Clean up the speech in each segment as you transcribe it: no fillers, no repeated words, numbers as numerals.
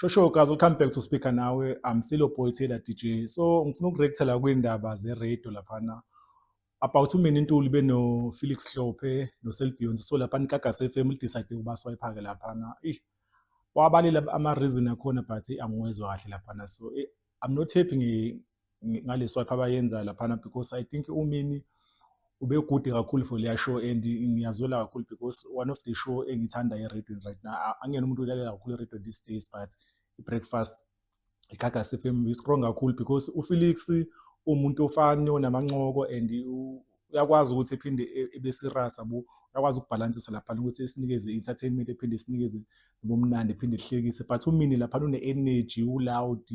Shosho guys, welcome back to Speaker Nawe. I'm still Boy Taylor DJ. So ngifuna ukurektela kwindaba ze-radio laphana. About mina intuli beno Felix Hlophe no Selbionze. So laphana iGagasi FM decide ukuba swipe-ke laphana. Wabalile ama-reason akhona but angizwe kahle laphana. So I'm not happy ngale swipe abayenza laphana because I think umini ube good kakhulu for leya show and ngiyazola kakhulu because one of the show engithanda e-radio right now. Angena umuntu ulalela kakhulu e-radio these days but i-breakfast iGagasi FM is strong kakhulu because uFelix umuntu ofani onamancoko and uyakwazi ukuthi ephinde ebe serious abo, uyakwazi ukubalansisa lapha ukuthi esinikeze entertainment ephinde sinikeze ubumnandi ephinde sihlekise but umini lapha une-energy uloud.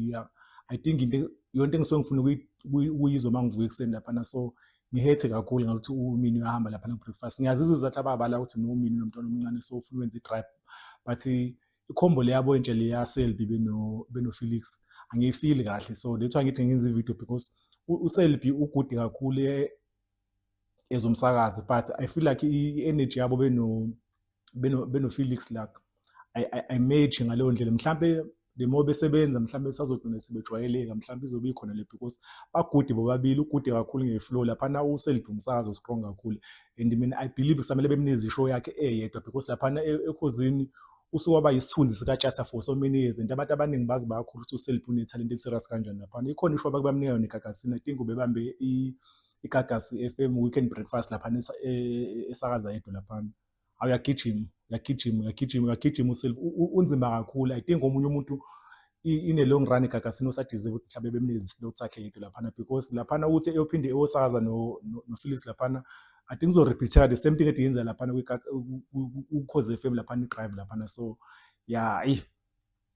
I think yonke engisuke ngifuna ukuyizwa mangivuka ekuseni lapha so ngihete kakhulu ngathi umini uyahamba lapha ku-breakfast. Ngiyazizwa uzathi ababala ukuthi nomini nomntwana omncane so ufuna ukwenza i-drive but ikhombo leyabo entshe leya Selby beno Felix angiyifili kahle so that's why ngithi ngenza i-video because uSelby ugude kakhulu ezomsakazi but I feel like i-energy yabo beno Felix like I match ngaleyo ndlela mhlambe the more besebenza mhlambe sazogcina sibejwayeleka mhlambe izobe ikhona le because bagude bobabili ugude kakhulu ngeflow lapha na uSelby umsakazi strong kakhulu and mina I believe kusamele bemnize ishow yakhe eyedwa because lapha ekhosini usuwaba yisithunzi sikaTjatha for so many years and abantu abaningi bazi bakhulu ukuthi uSelby une-talent eliserous kanjani lapha. Ikhona ishow abakubamnika neGagasi I think ubebambe iGagasi FM weekend breakfast lapha esakaza yedwa lapha. Uyagijima uSelby unzima kakhulu. I think omunye umuntu in a long run iGagasi osadeserve ukuthi mhlawumbe bemnikeze islot sakhe yedwa lapha because lapha uthi eyophinde eyosakaza no Felix lapha I think so repeated the same thing that yenza lapha uKhoze FM lapha i-drive lapha so yeah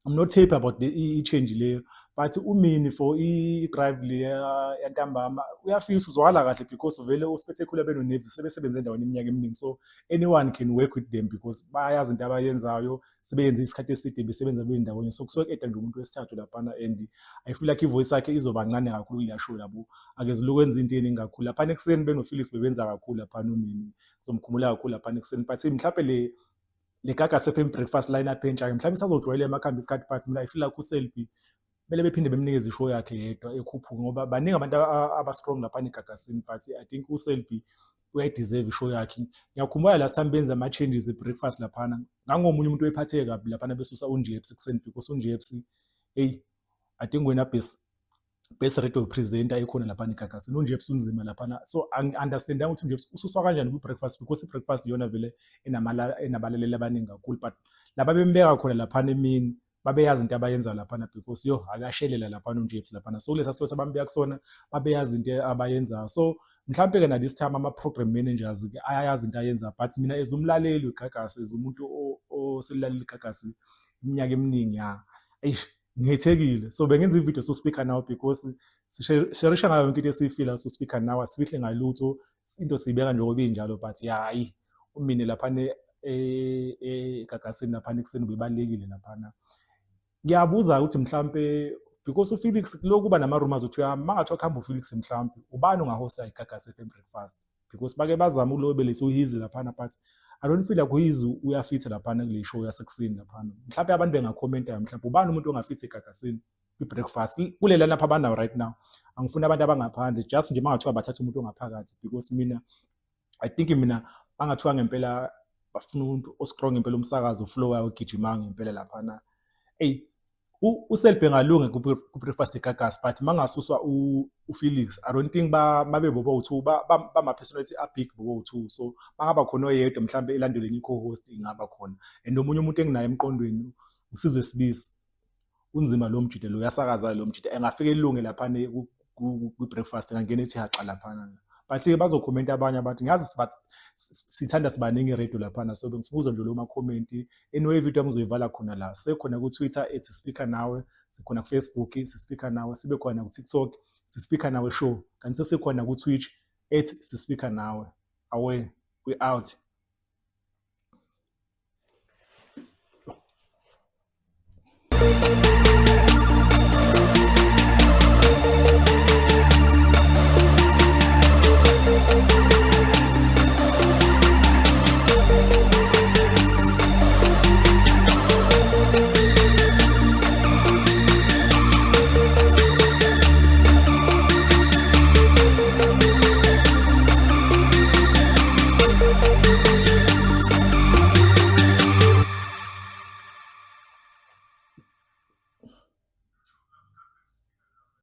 I'm not happy about the change leyo but umini for i-drive leya yantambama uyafisa uzwakala kahle because vele uspectacular beno Nevs sebesebenze endaweni iminyaka eminingi so anyone can work with them because bayazi into abayenzayo sebenze isikhathi eside besebenza bendawonye so kusuke nje umuntu wesithathu lapha and I feel like ivoice yakhe izoba ncane kakhulu kuya show labo akezilu kwenza into eningi kakhulu lapha nekuseni beno Felix bebenza kakhulu lapha umini ngizomkhumula kakhulu lapha nekuseni but mhlawumbe le Gagasi FM breakfast lineup entsha mhlawumbe isazojwayela emakhamba isikhathi but mina I feel like uSelby kumele bephinde bemnikeze ishow yakhe yedwa ekhuphuka ngoba baningi abantu aba-strong lapha eGagasini but I think uSelby uyayideserve ishow yakhe. Ngiyakhumbula last time benza ama-changes e-breakfast laphana ngangomunye umuntu wephatheke kabi laphana besusa uNJFC ekuseni because uNJFC I think wena best radio presenter ekhona lapha eGagasini uNJFC unzima lapha so understand ukuthi uNJFC ususwa kanjani ku-breakfast because i-breakfast iyona vele enabalaleli abaningi kakhulu but laba bembeka khona lapha emini babeyazi into abayenza lapha because akashelela lapha uNJFC lapha so kulesa slot abambeka kusona babeyazi into abayenza so mhlawumbe ke na this time ama-program managers ke ayayazi into ayenza but mina ezumlaleli weGagasi ezumuntu oselalela iGagasi iminyaka eminingi ngithekile so bengenza ivideo so Speaker Nawe because sharisha ngayo yonke into esiyifila so Speaker Nawe sifihle ngalutho into siyibeka njengoba injalo but umini lapha eGagasini lapha ekuseni ubebalekile lapha. Ngiyabuza ukuthi mhlambe because uFelix lokhu kuba nama-rumors ukuthi mangathi wakuhamba uFelix mhlambe ubani ongahosta iGagasi FM breakfast because bake bazama ukulobeletha uHizi lapha but I don't feel like uHizi uyafitha lapha kule show yasekuseni lapha. Mhlawumbe abantu bengakhomenta mhlawumbe ubani umuntu ongafitha eGagasini kwi-breakfast kulela lapha abanayo right now. Angifuni abantu abangaphandle just nje mangathiwa bathatha umuntu ongaphakathi because mina I think mina bangathiwa ngempela bafuna umuntu ostrong ngempela umsakazo flow yayo gijima ngempela lapha uSelby ngalunge ku-breakfast eGagasi but mangasuswa uFelix I don't think babe bobo-2 bama-personality abig bobo-2 so bangaba khona oyedwa mhlawumbe elandelweni i-co-host ingaba khona and omunye umuntu enginayo emqondweni uSizwe Sibisi unzima lo mjide lo uyasakaza lo mjide engafika elunge lapha ku-breakfast engangena ethi haxa lapha but bazokhomenta abanye abantu ngiyazi but sithanda sibaningi radio lapha so bengifuna nje lo ma-comment anyway video ngizoyivala khona la sekhona ku-Twitter @Speaker Nawe sikhona ku-Facebook Speaker Nawe sibe khona ku-TikTok Speaker Nawe show kanti sekhona ku-Twitch @Speaker Nawe we out.